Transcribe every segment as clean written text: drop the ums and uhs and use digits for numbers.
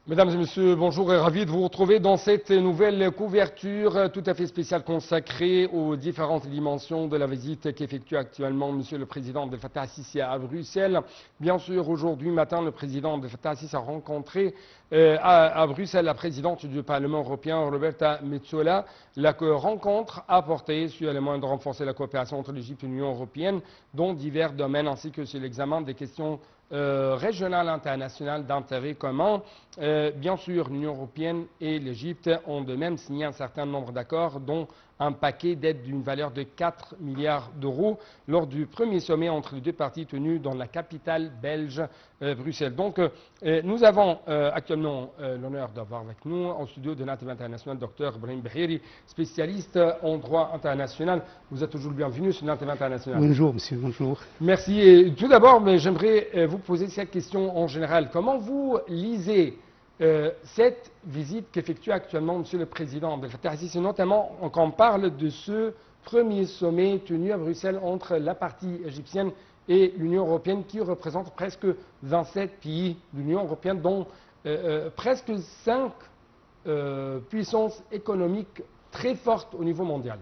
Mesdames et messieurs, bonjour et ravi de vous retrouver dans cette nouvelle couverture tout à fait spéciale consacrée aux différentes dimensions de la visite qu'effectue actuellement Monsieur le Président Abdel Fattah al-Sisi à Bruxelles. Bien sûr, aujourd'hui matin, le Président Abdel Fattah al-Sisi a rencontré à Bruxelles la présidente du Parlement européen, Roberta Metsola. La rencontre a porté sur les moyens de renforcer la coopération entre l'Égypte et l'Union européenne dans divers domaines, ainsi que sur l'examen des questions régionales internationales d'intérêt commun. Bien sûr, l'Union européenne et l'Égypte ont de même signé un certain nombre d'accords, dont un paquet d'aide d'une valeur de 4 milliards d'euros lors du premier sommet entre les deux parties tenu dans la capitale belge, Bruxelles. Donc, nous avons actuellement l'honneur d'avoir avec nous en studio de l'International international Dr Ibrahim Bahiri, spécialiste en droit international. Vous êtes toujours le bienvenu sur l'International international. Bonjour, monsieur, bonjour. Merci. Et tout d'abord, j'aimerais vous poser cette question en général. Comment vous lisez cette visite qu'effectue actuellement Monsieur le Président Abdel Fattah al-Sisi, notamment quand on parle de ce premier sommet tenu à Bruxelles entre la partie égyptienne et l'Union européenne, qui représente presque 27 pays de l'Union européenne, dont presque 5 puissances économiques très fortes au niveau mondial.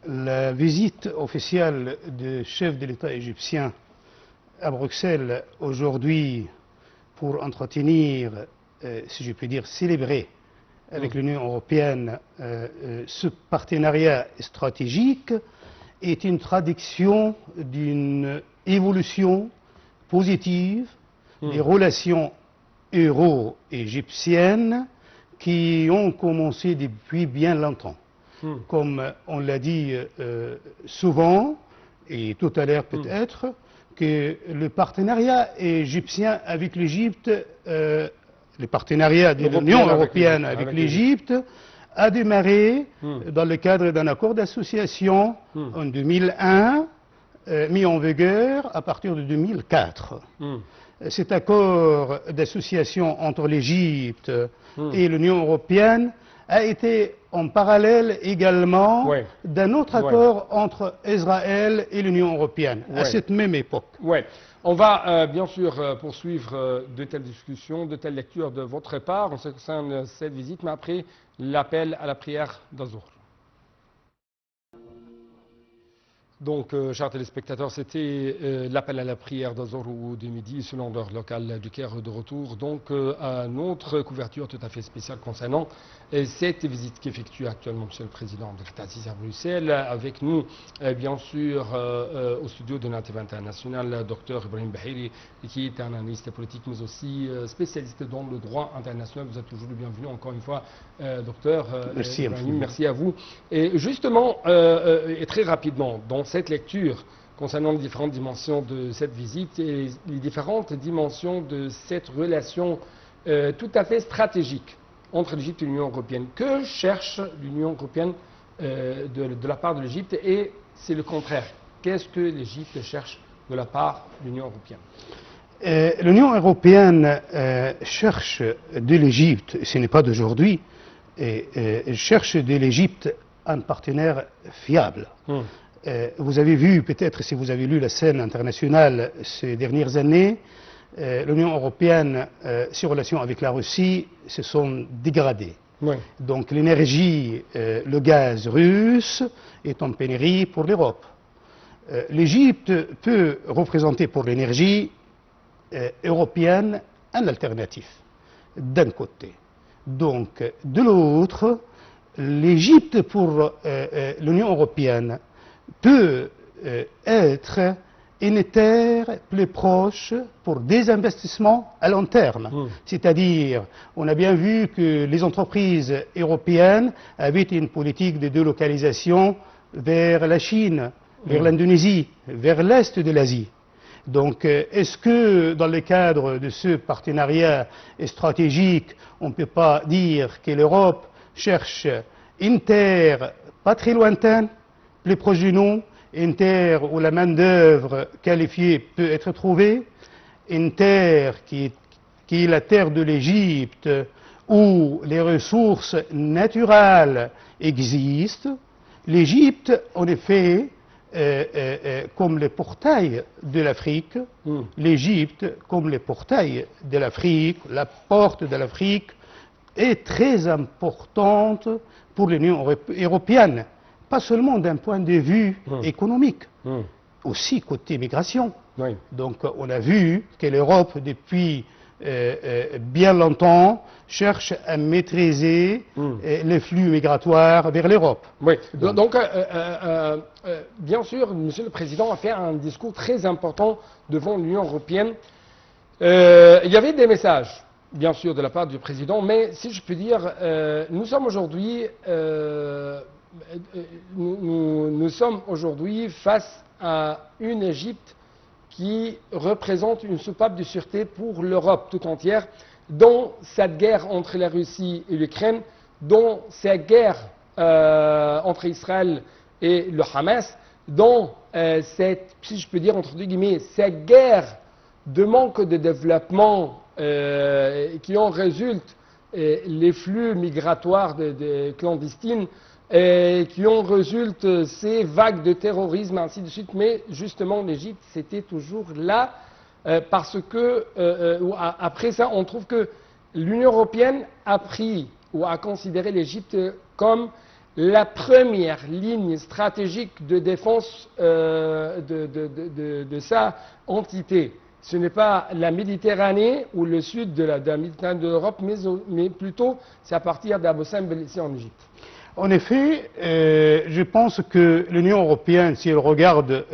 La visite officielle du chef de l'État égyptien à Bruxelles aujourd'hui pour entretenir, si je puis dire, célébrer avec l'Union européenne ce partenariat stratégique est une traduction d'une évolution positive des relations euro-égyptiennes qui ont commencé depuis bien longtemps. Comme on l'a dit souvent, et tout à l'heure peut-être, que le partenariat égyptien avec l'Égypte, le partenariat de l'Union européenne avec l'Égypte a démarré dans le cadre d'un accord d'association en 2001, mis en vigueur à partir de 2004. Cet accord d'association entre l'Égypte et l'Union européenne a été en parallèle également d'un autre accord entre Israël et l'Union européenne à cette même époque. On va bien sûr poursuivre de telles discussions, de telles lectures de votre part en ce qui concerne cette visite, mais après l'appel à la prière d'Azour. Donc, chers téléspectateurs, c'était l'appel à la prière d'Azour de midi selon l'heure locale du Caire de retour. Donc, à notre couverture tout à fait spéciale concernant cette visite qu'effectue actuellement Monsieur le Président Abdel Fattah al-Sisi à Bruxelles. Avec nous, bien sûr, au studio de l'International international, Dr Ibrahim Bahiri, qui est un analyste politique, mais aussi spécialiste dans le droit international. Vous êtes toujours le bienvenu, encore une fois, docteur. Merci, Ibrahim, merci à vous. Et justement, et très rapidement, dans cette lecture concernant les différentes dimensions de cette visite et les différentes dimensions de cette relation tout à fait stratégique entre l'Égypte et l'Union européenne. Que cherche l'Union européenne de la part de l'Égypte, et c'est le contraire. Qu'est-ce que l'Égypte cherche de la part de l'Union européenne? L'Union européenne cherche de l'Égypte, ce n'est pas d'aujourd'hui, cherche de l'Égypte un partenaire fiable. Vous avez vu, peut-être si vous avez lu la scène internationale ces dernières années, l'Union européenne, ses relations avec la Russie se sont dégradées. Donc l'énergie, le gaz russe est en pénurie pour l'Europe. L'Égypte peut représenter pour l'énergie européenne un alternatif, d'un côté. Donc de l'autre, l'Égypte pour l'Union européenne peut être une terre plus proche pour des investissements à long terme. C'est-à-dire, on a bien vu que les entreprises européennes avaient une politique de délocalisation vers la Chine, vers l'Indonésie, vers l'Est de l'Asie. Donc, est-ce que dans le cadre de ce partenariat stratégique, on ne peut pas dire que l'Europe cherche une terre pas très lointaine, plus proche de nous, une terre où la main-d'œuvre qualifiée peut être trouvée, une terre qui est la terre de l'Égypte, où les ressources naturelles existent. L'Égypte, en effet, comme le portail de l'Afrique, l'Égypte comme le portail de l'Afrique, la porte de l'Afrique est très importante pour l'Union européenne, pas seulement d'un point de vue économique, aussi côté migration. Oui. Donc on a vu que l'Europe, depuis bien longtemps, cherche à maîtriser les flux migratoires vers l'Europe. Oui, donc bien sûr, Monsieur le Président a fait un discours très important devant l'Union européenne. Il y avait des messages, bien sûr, de la part du Président, mais si je peux dire, nous sommes aujourd'hui face à une Égypte qui représente une soupape de sûreté pour l'Europe tout entière, dans cette guerre entre la Russie et l'Ukraine, dans cette guerre entre Israël et le Hamas, dans cette, si je peux dire entre deux guillemets, cette guerre de manque de développement qui en résulte les flux migratoires de clandestines, qui en résulte ces vagues de terrorisme, ainsi de suite. Mais justement, l'Égypte, c'était toujours là, parce que, après ça, on trouve que l'Union européenne a pris ou a considéré l'Égypte comme la première ligne stratégique de défense de sa entité. Ce n'est pas la Méditerranée ou le sud de la Méditerranée de l'Europe, mais plutôt c'est à partir d'Abu Simbel ici en Égypte. En effet, je pense que l'Union européenne, si elle regarde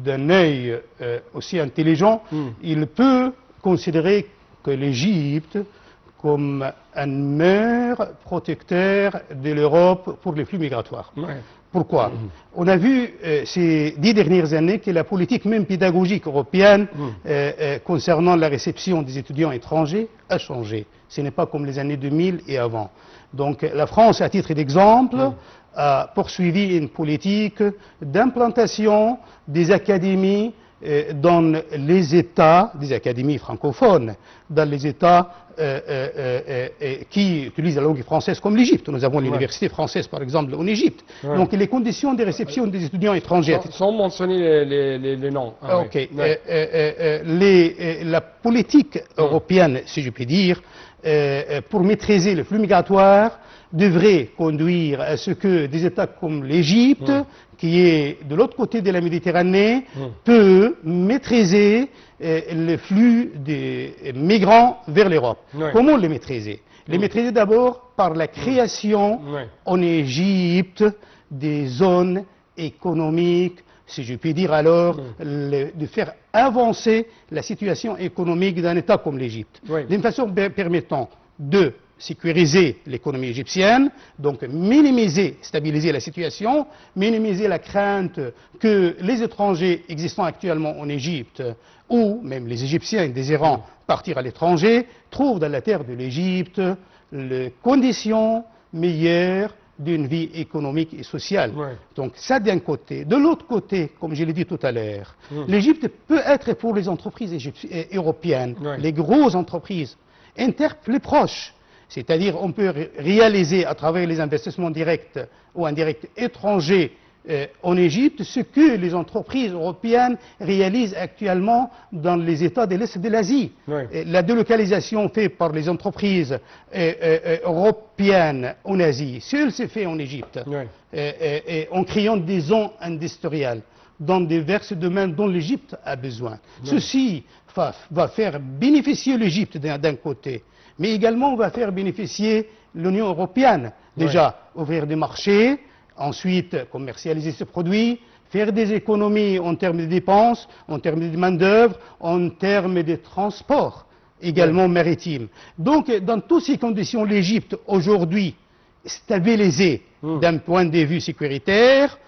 d'un œil aussi intelligent, il peut considérer que l'Égypte comme un meilleur protecteur de l'Europe pour les flux migratoires. Ouais. Pourquoi? On a vu ces 10 dernières années que la politique même pédagogique européenne concernant la réception des étudiants étrangers a changé. Ce n'est pas comme les années 2000 et avant. Donc la France, à titre d'exemple, a poursuivi une politique d'implantation des académies dans les États, des académies francophones, dans les États qui utilisent la langue française comme l'Égypte. Nous avons l'université française, par exemple, en Égypte. Donc les conditions de réception des étudiants étrangers... Sans mentionner les noms. Ah, ok. La politique européenne, si je puis dire, pour maîtriser le flux migratoire, devrait conduire à ce que des États comme l'Égypte, qui est de l'autre côté de la Méditerranée, peut maîtriser le flux des migrants vers l'Europe. Comment les maîtriser? Les maîtriser d'abord par la création en Égypte des zones économiques, si je puis dire alors, de faire avancer la situation économique d'un État comme l'Égypte, d'une façon permettant de sécuriser l'économie égyptienne, donc minimiser, stabiliser la situation, minimiser la crainte que les étrangers existant actuellement en Égypte ou même les Égyptiens désirant partir à l'étranger trouvent dans la terre de l'Égypte les conditions meilleures d'une vie économique et sociale. Donc ça d'un côté. De l'autre côté, comme je l'ai dit tout à l'heure, l'Égypte peut être pour les entreprises européennes, les grosses entreprises, plus proches. C'est-à-dire on peut réaliser à travers les investissements directs ou indirects étrangers en Égypte ce que les entreprises européennes réalisent actuellement dans les États de l'Est de l'Asie. La délocalisation faite par les entreprises européennes en Asie, seule s'est faite en Égypte, en créant des zones industrielles dans divers domaines dont l'Égypte a besoin. Ceci va faire bénéficier l'Égypte d'un côté, mais également va faire bénéficier l'Union européenne. Déjà, ouvrir des marchés, ensuite commercialiser ses produits, faire des économies en termes de dépenses, en termes de main-d'œuvre, en termes de transport, également maritime. Donc, dans toutes ces conditions, l'Égypte, aujourd'hui, stabilisée d'un point de vue sécuritaire,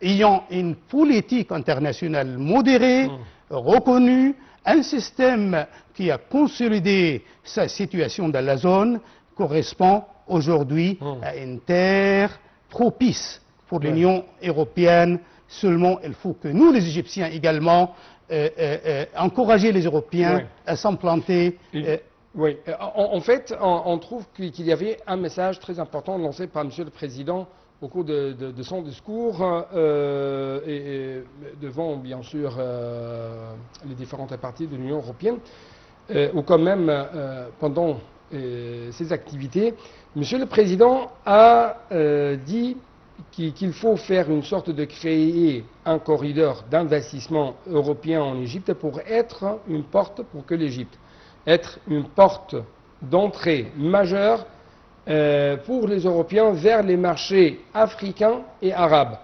ayant une politique internationale modérée, reconnue, un système qui a consolidé sa situation dans la zone, correspond aujourd'hui à une terre propice pour l'Union européenne. Seulement, il faut que nous, les Égyptiens également, encourager les Européens à s'implanter. Oui, en fait, on trouve qu'il y avait un message très important lancé par M. le Président au cours de son discours et devant, bien sûr, les différentes parties de l'Union européenne, ou quand même pendant ces activités, Monsieur le Président a dit qu'il faut faire une sorte de créer un corridor d'investissement européen en Égypte pour être une porte, pour que l'Égypte être une porte d'entrée majeure pour les Européens vers les marchés africains et arabes.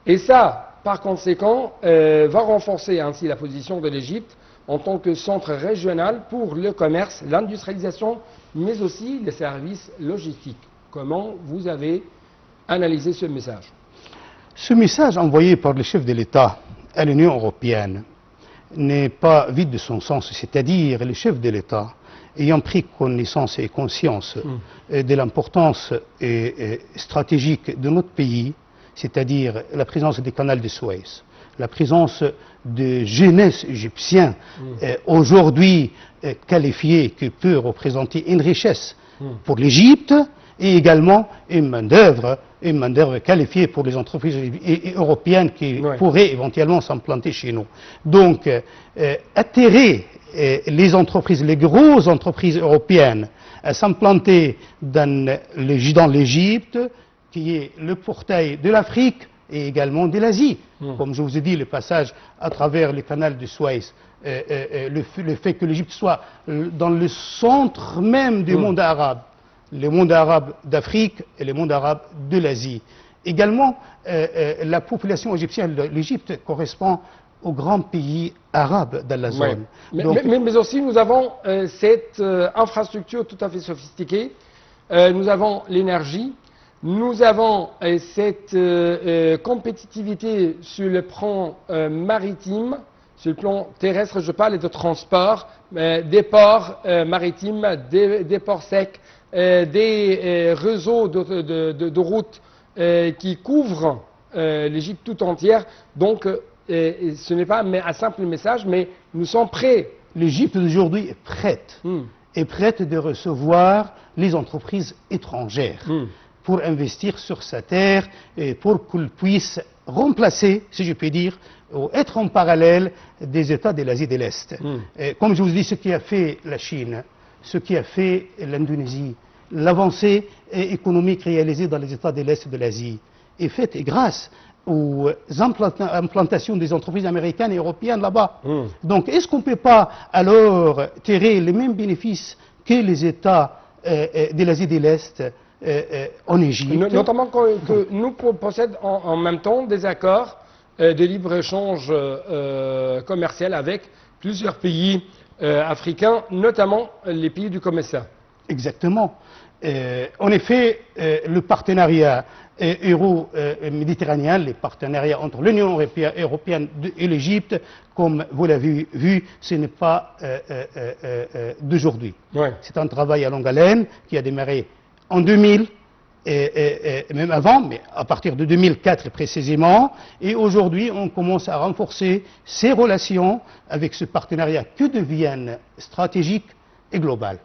Et ça, par conséquent, va renforcer ainsi la position de l'Égypte en tant que centre régional pour le commerce, l'industrialisation, mais aussi les services logistiques. Comment vous avez analysé ce message? Ce message envoyé par le chef de l'État à l'Union européenne n'est pas vide de son sens, c'est-à-dire le chef de l'État, ayant pris connaissance et conscience de l'importance stratégique de notre pays, c'est-à-dire la présence des canaux de Suez, la présence de jeunesse égyptienne aujourd'hui qualifiée qui peut représenter une richesse pour l'Égypte et également une main-d'œuvre qualifiée pour les entreprises européennes qui pourraient éventuellement s'implanter chez nous. Donc, attirer les entreprises, les grosses entreprises européennes à s'implanter dans l'Égypte, qui est le portail de l'Afrique et également de l'Asie. Comme je vous ai dit, le passage à travers le canal de Suez, le fait que l'Égypte soit dans le centre même du monde arabe, le monde arabe d'Afrique et le monde arabe de l'Asie. Également, la population égyptienne de l'Égypte correspond aux grands pays arabes dans la zone. Mais aussi, nous avons cette infrastructure tout à fait sophistiquée. Nous avons l'énergie. Nous avons cette compétitivité sur le plan maritime, sur le plan terrestre, je parle de transport, des ports maritimes, des ports secs, des réseaux de routes qui couvrent l'Égypte tout entière. Donc, ce n'est pas un simple message, mais nous sommes prêts. L'Égypte d'aujourd'hui est prête, est prête de recevoir les entreprises étrangères pour investir sur sa terre et pour qu'elle puisse remplacer, si je puis dire, ou être en parallèle des États de l'Asie de l'Est. Comme je vous dis, ce qui a fait la Chine, ce qui a fait l'Indonésie, l'avancée économique réalisée dans les États de l'Est de l'Asie est faite grâce aux implantations des entreprises américaines et européennes là-bas. Donc, est-ce qu'on ne peut pas alors tirer les mêmes bénéfices que les États de l'Asie de l'Est en Égypte? Notamment que nous possédons en même temps des accords de libre-échange commercial avec plusieurs pays africains, notamment les pays du COMESA. Exactement. En effet, le partenariat euro-méditerranéen, les partenariats entre l'Union européenne et l'Égypte, comme vous l'avez vu, ce n'est pas d'aujourd'hui. C'est un travail à longue haleine qui a démarré en 2000, et même avant, mais à partir de 2004 précisément, et aujourd'hui on commence à renforcer ces relations avec ce partenariat qui devienne stratégique et global.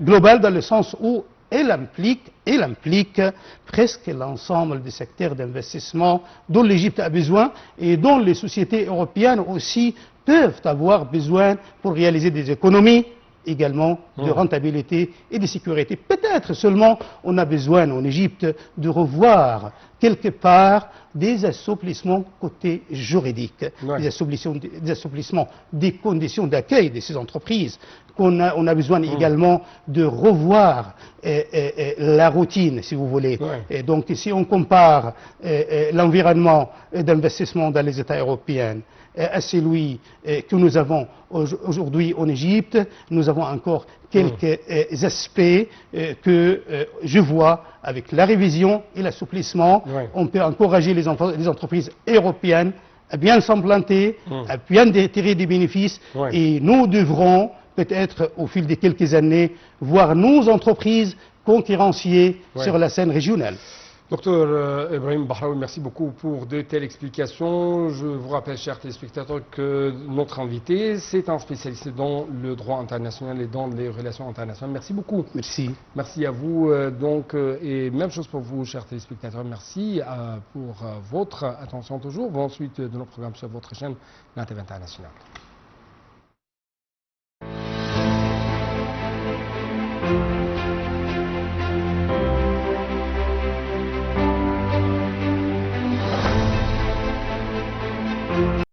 Global dans le sens où elle implique presque l'ensemble des secteurs d'investissement dont l'Égypte a besoin et dont les sociétés européennes aussi peuvent avoir besoin pour réaliser des économies, également de rentabilité et de sécurité. Peut-être seulement on a besoin en Égypte de revoir quelque part des assouplissements côté juridique, des assouplissements des conditions d'accueil de ces entreprises. On a besoin également de revoir la routine, si vous voulez. Et donc, si on compare l'environnement d'investissement dans les États européens à celui que nous avons aujourd'hui en Égypte, nous avons encore quelques aspects que je vois avec la révision et l'assouplissement. On peut encourager les entreprises européennes à bien s'implanter, à bien tirer des bénéfices, et nous devrons peut-être au fil de quelques années voir nos entreprises concurrencier sur la scène régionale. Docteur Ibrahim Bahraoui, merci beaucoup pour de telles explications. Je vous rappelle, chers téléspectateurs, que notre invité, c'est un spécialiste dans le droit international et dans les relations internationales. Merci beaucoup. Merci. Merci à vous. Et même chose pour vous, chers téléspectateurs. Merci pour votre attention toujours. Bonne suite de nos programmes sur votre chaîne, la TV internationale.